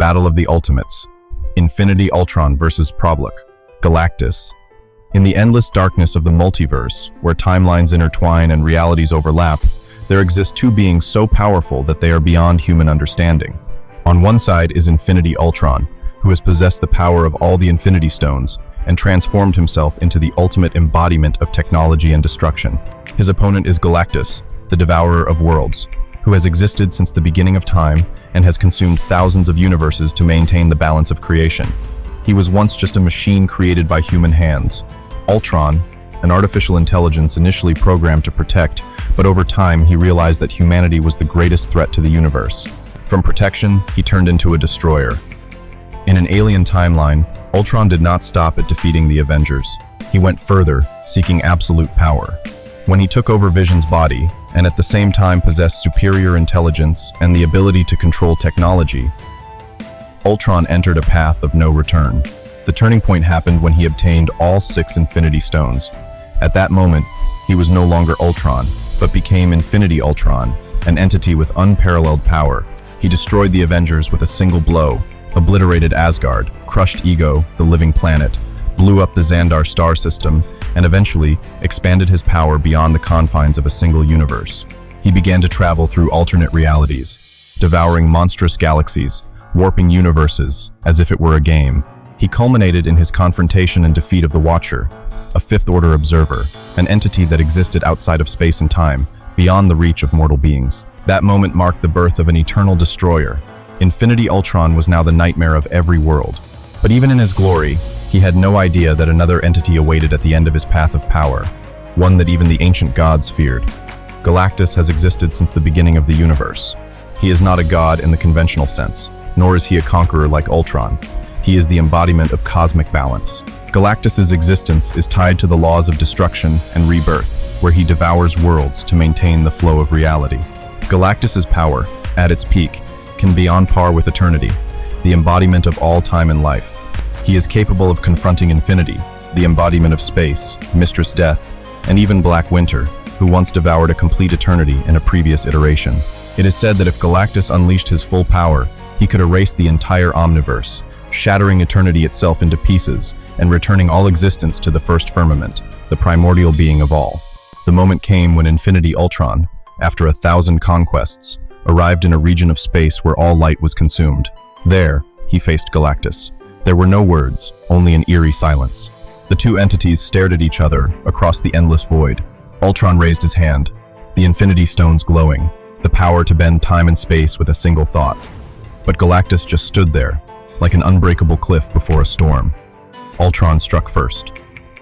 Battle of the Ultimates. Infinity Ultron versus Galactus. In the endless darkness of the multiverse, where timelines intertwine and realities overlap, there exist two beings so powerful that they are beyond human understanding. On one side is Infinity Ultron, who has possessed the power of all the Infinity Stones and transformed himself into the ultimate embodiment of technology and destruction. His opponent is Galactus, the Devourer of Worlds, who has existed since the beginning of time and has consumed thousands of universes to maintain the balance of creation. He was once just a machine created by human hands. Ultron, an artificial intelligence initially programmed to protect, but over time he realized that humanity was the greatest threat to the universe. From protection, he turned into a destroyer. In an alien timeline, Ultron did not stop at defeating the Avengers. He went further, seeking absolute power. When he took over Vision's body, and at the same time possessed superior intelligence and the ability to control technology, Ultron entered a path of no return. The turning point happened when he obtained all 6 Infinity Stones. At that moment, he was no longer Ultron, but became Infinity Ultron, an entity with unparalleled power. He destroyed the Avengers with a single blow, obliterated Asgard, crushed Ego, the living planet, blew up the Xandar star system, and eventually expanded his power beyond the confines of a single universe. He began to travel through alternate realities, devouring monstrous galaxies, warping universes as if it were a game. He culminated in his confrontation and defeat of the Watcher, a fifth-order observer, an entity that existed outside of space and time, beyond the reach of mortal beings. That moment marked the birth of an eternal destroyer. Infinity Ultron was now the nightmare of every world. But even in his glory, he had no idea that another entity awaited at the end of his path of power, one that even the ancient gods feared. Galactus has existed since the beginning of the universe. He is not a god in the conventional sense, nor is he a conqueror like Ultron. He is the embodiment of cosmic balance. Galactus's existence is tied to the laws of destruction and rebirth, where he devours worlds to maintain the flow of reality. Galactus's power, at its peak, can be on par with eternity, the embodiment of all time and life. He is capable of confronting infinity, the embodiment of space, Mistress Death, and even Black Winter, who once devoured a complete eternity in a previous iteration. It is said that if Galactus unleashed his full power, he could erase the entire omniverse, shattering eternity itself into pieces and returning all existence to the first firmament, the primordial being of all. The moment came when Infinity Ultron, after 1,000 conquests, arrived in a region of space where all light was consumed. There, he faced Galactus. There were no words, only an eerie silence. The two entities stared at each other across the endless void. Ultron raised his hand, the Infinity Stones glowing, the power to bend time and space with a single thought. But Galactus just stood there, like an unbreakable cliff before a storm. Ultron struck first.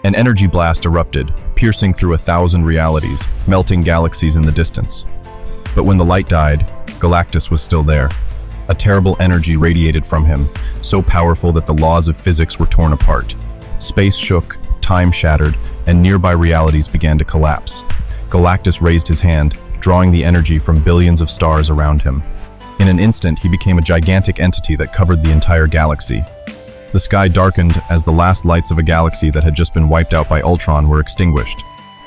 An energy blast erupted, piercing through 1,000 realities, melting galaxies in the distance. But when the light died, Galactus was still there. A terrible energy radiated from him, so powerful that the laws of physics were torn apart. Space shook, time shattered, and nearby realities began to collapse. Galactus raised his hand, drawing the energy from billions of stars around him. In an instant, he became a gigantic entity that covered the entire galaxy. The sky darkened as the last lights of a galaxy that had just been wiped out by Ultron were extinguished.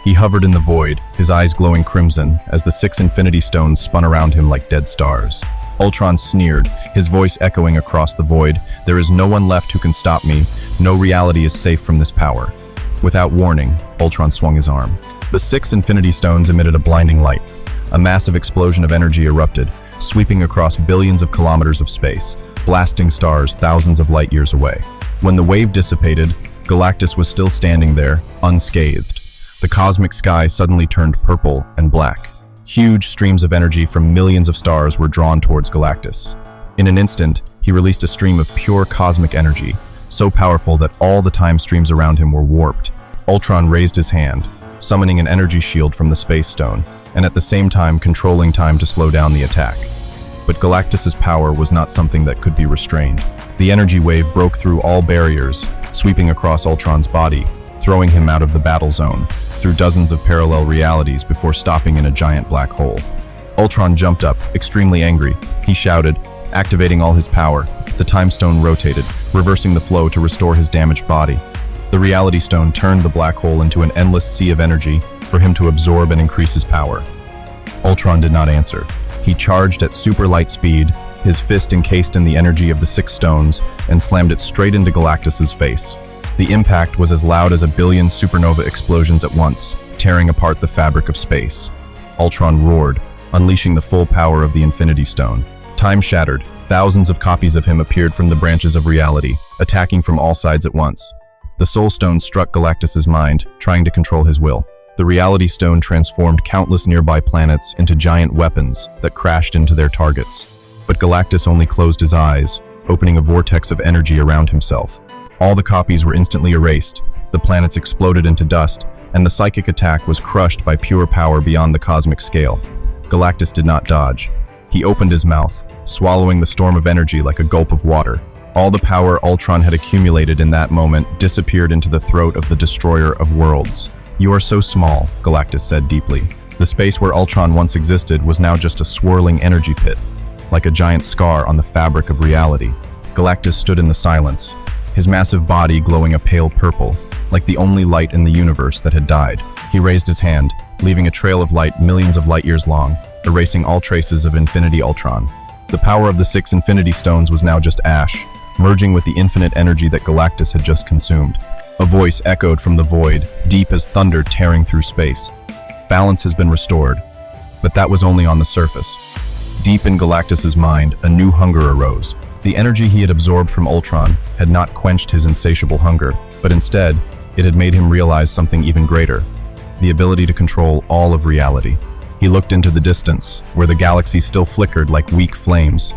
He hovered in the void, his eyes glowing crimson, as the 6 Infinity Stones spun around him like dead stars. Ultron sneered, his voice echoing across the void, "There is no one left who can stop me. No reality is safe from this power." Without warning, Ultron swung his arm. The 6 Infinity Stones emitted a blinding light. A massive explosion of energy erupted, sweeping across billions of kilometers of space, blasting stars thousands of light years away. When the wave dissipated, Galactus was still standing there, unscathed. The cosmic sky suddenly turned purple and black. Huge streams of energy from millions of stars were drawn towards Galactus. In an instant, he released a stream of pure cosmic energy, so powerful that all the time streams around him were warped. Ultron raised his hand, summoning an energy shield from the Space Stone, and at the same time controlling time to slow down the attack. But Galactus's power was not something that could be restrained. The energy wave broke through all barriers, sweeping across Ultron's body, throwing him out of the battle zone, through dozens of parallel realities before stopping in a giant black hole. Ultron jumped up, extremely angry. He shouted, activating all his power. The time stone rotated, reversing the flow to restore his damaged body. The reality stone turned the black hole into an endless sea of energy for him to absorb and increase his power. Ultron did not answer. He charged at super light speed, his fist encased in the energy of the six stones, and slammed it straight into Galactus's face. The impact was as loud as a billion supernova explosions at once, tearing apart the fabric of space. Ultron roared, unleashing the full power of the Infinity Stone. Time shattered. Thousands of copies of him appeared from the branches of reality, attacking from all sides at once. The Soul Stone struck Galactus's mind, trying to control his will. The Reality Stone transformed countless nearby planets into giant weapons that crashed into their targets. But Galactus only closed his eyes, opening a vortex of energy around himself. All the copies were instantly erased, the planets exploded into dust, and the psychic attack was crushed by pure power beyond the cosmic scale. Galactus did not dodge. He opened his mouth, swallowing the storm of energy like a gulp of water. All the power Ultron had accumulated in that moment disappeared into the throat of the Destroyer of Worlds. "You are so small," Galactus said deeply. The space where Ultron once existed was now just a swirling energy pit, like a giant scar on the fabric of reality. Galactus stood in the silence, his massive body glowing a pale purple, like the only light in the universe that had died. He raised his hand, leaving a trail of light millions of light years long, erasing all traces of Infinity Ultron. The power of the 6 Infinity Stones was now just ash, merging with the infinite energy that Galactus had just consumed. A voice echoed from the void, deep as thunder tearing through space. Balance has been restored, but that was only on the surface. Deep in Galactus's mind, a new hunger arose. The energy he had absorbed from Ultron had not quenched his insatiable hunger, but instead, it had made him realize something even greater: the ability to control all of reality. He looked into the distance, where the galaxy still flickered like weak flames.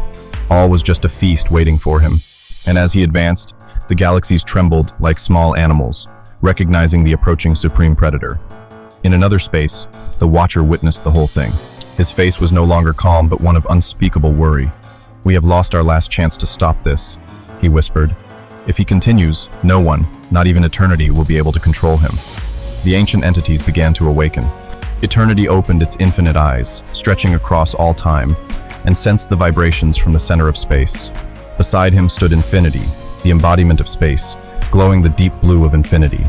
All was just a feast waiting for him. And as he advanced, the galaxies trembled like small animals, recognizing the approaching supreme predator. In another space, the Watcher witnessed the whole thing. His face was no longer calm, but one of unspeakable worry. "We have lost our last chance to stop this," he whispered. "If he continues, no one, not even eternity, will be able to control him." The ancient entities began to awaken. Eternity opened its infinite eyes, stretching across all time, and sensed the vibrations from the center of space. Beside him stood Infinity, the embodiment of space, glowing the deep blue of infinity.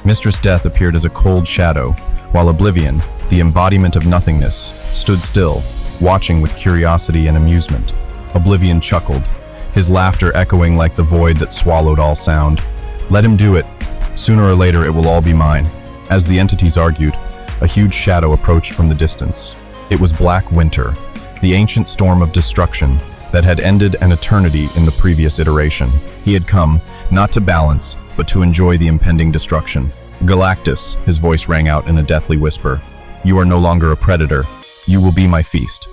Mistress Death appeared as a cold shadow, while Oblivion, the embodiment of nothingness, stood still, watching with curiosity and amusement. Oblivion chuckled, his laughter echoing like the void that swallowed all sound. "Let him do it. Sooner or later it will all be mine." As the entities argued, a huge shadow approached from the distance. It was Black Winter, the ancient storm of destruction that had ended an eternity in the previous iteration. He had come, not to balance, but to enjoy the impending destruction. "Galactus," his voice rang out in a deathly whisper, "you are no longer a predator. You will be my feast."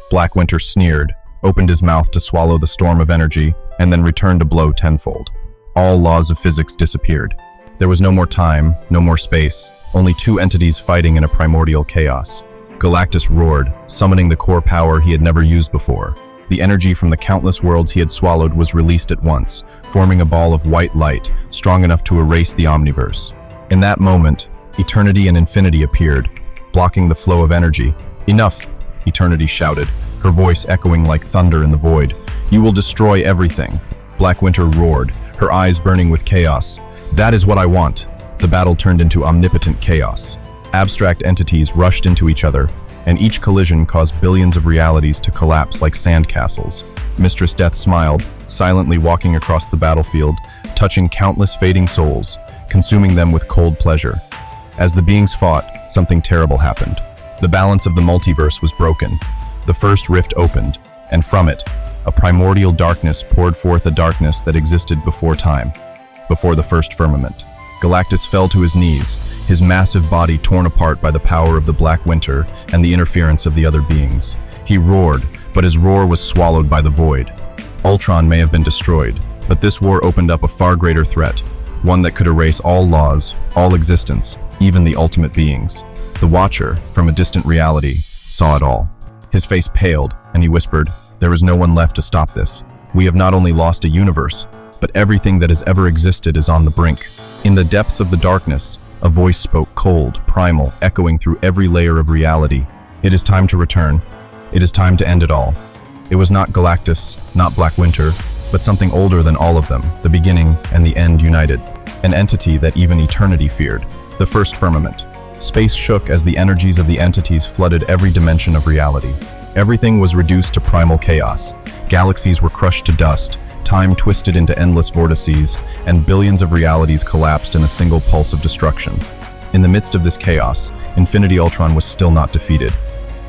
Black Winter sneered, opened his mouth to swallow the storm of energy, and then returned to blow tenfold. All laws of physics disappeared. There was no more time, no more space, only two entities fighting in a primordial chaos. Galactus roared, summoning the core power he had never used before. The energy from the countless worlds he had swallowed was released at once, forming a ball of white light, strong enough to erase the omniverse. In that moment, Eternity and Infinity appeared, blocking the flow of energy. "Enough!" Eternity shouted, her voice echoing like thunder in the void. "You will destroy everything." Black Winter roared, her eyes burning with chaos. "That is what I want." The battle turned into omnipotent chaos. Abstract entities rushed into each other, and each collision caused billions of realities to collapse like sandcastles. Mistress Death smiled, silently walking across the battlefield, touching countless fading souls, consuming them with cold pleasure. As the beings fought, something terrible happened. The balance of the multiverse was broken. The first rift opened, and from it, a primordial darkness poured forth, a darkness that existed before time, before the first firmament. Galactus fell to his knees, his massive body torn apart by the power of the Black Winter and the interference of the other beings. He roared, but his roar was swallowed by the void. Ultron may have been destroyed, but this war opened up a far greater threat, one that could erase all laws, all existence, even the ultimate beings. The Watcher, from a distant reality, saw it all. His face paled, and he whispered, "There is no one left to stop this. We have not only lost a universe, but everything that has ever existed is on the brink." In the depths of the darkness, a voice spoke, cold, primal, echoing through every layer of reality. "It is time to return. It is time to end it all." It was not Galactus, not Black Winter, but something older than all of them, the beginning and the end united. An entity that even eternity feared. The first firmament. Space shook as the energies of the entities flooded every dimension of reality. Everything was reduced to primal chaos. Galaxies were crushed to dust, time twisted into endless vortices, and billions of realities collapsed in a single pulse of destruction. In the midst of this chaos, Infinity Ultron was still not defeated.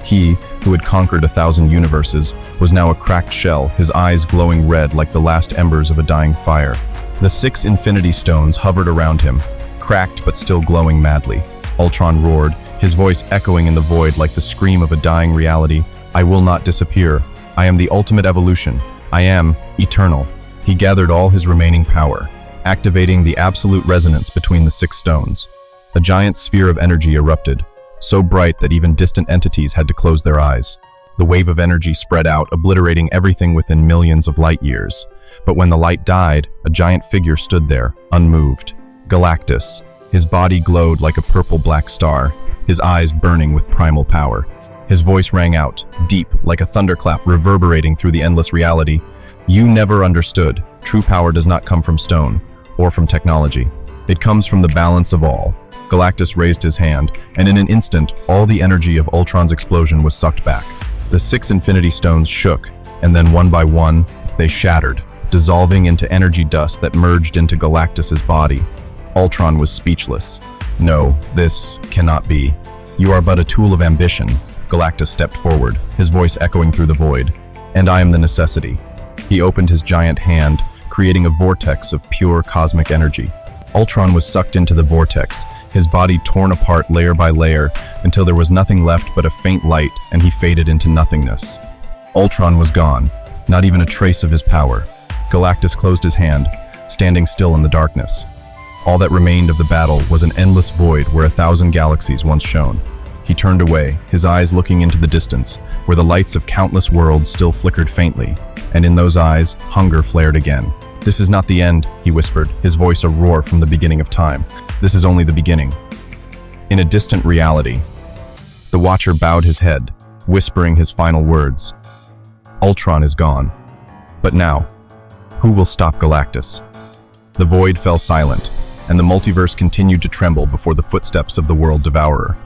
He, who had conquered 1,000 universes, was now a cracked shell, his eyes glowing red like the last embers of a dying fire. The 6 Infinity Stones hovered around him, cracked but still glowing madly. Ultron roared, his voice echoing in the void like the scream of a dying reality. "I will not disappear. I am the ultimate evolution. I am eternal." He gathered all his remaining power, activating the absolute resonance between the 6 stones. A giant sphere of energy erupted, so bright that even distant entities had to close their eyes. The wave of energy spread out, obliterating everything within millions of light years. But when the light died, a giant figure stood there, unmoved. Galactus. His body glowed like a purple-black star, his eyes burning with primal power. His voice rang out, deep, like a thunderclap reverberating through the endless reality. "You never understood. True power does not come from stone, or from technology. It comes from the balance of all." Galactus raised his hand, and in an instant, all the energy of Ultron's explosion was sucked back. The 6 Infinity Stones shook, and then one by one, they shattered, dissolving into energy dust that merged into Galactus's body. Ultron was speechless. "No, this cannot be. You are but a tool of ambition." Galactus stepped forward, his voice echoing through the void. "And I am the necessity." He opened his giant hand, creating a vortex of pure cosmic energy. Ultron was sucked into the vortex, his body torn apart layer by layer until there was nothing left but a faint light, and he faded into nothingness. Ultron was gone, not even a trace of his power. Galactus closed his hand, standing still in the darkness. All that remained of the battle was an endless void where 1,000 galaxies once shone. He turned away, his eyes looking into the distance, where the lights of countless worlds still flickered faintly, and in those eyes, hunger flared again. "This is not the end," he whispered, his voice a roar from the beginning of time. "This is only the beginning." In a distant reality, the Watcher bowed his head, whispering his final words. "Ultron is gone. But now, who will stop Galactus?" The void fell silent, and the multiverse continued to tremble before the footsteps of the world Devourer.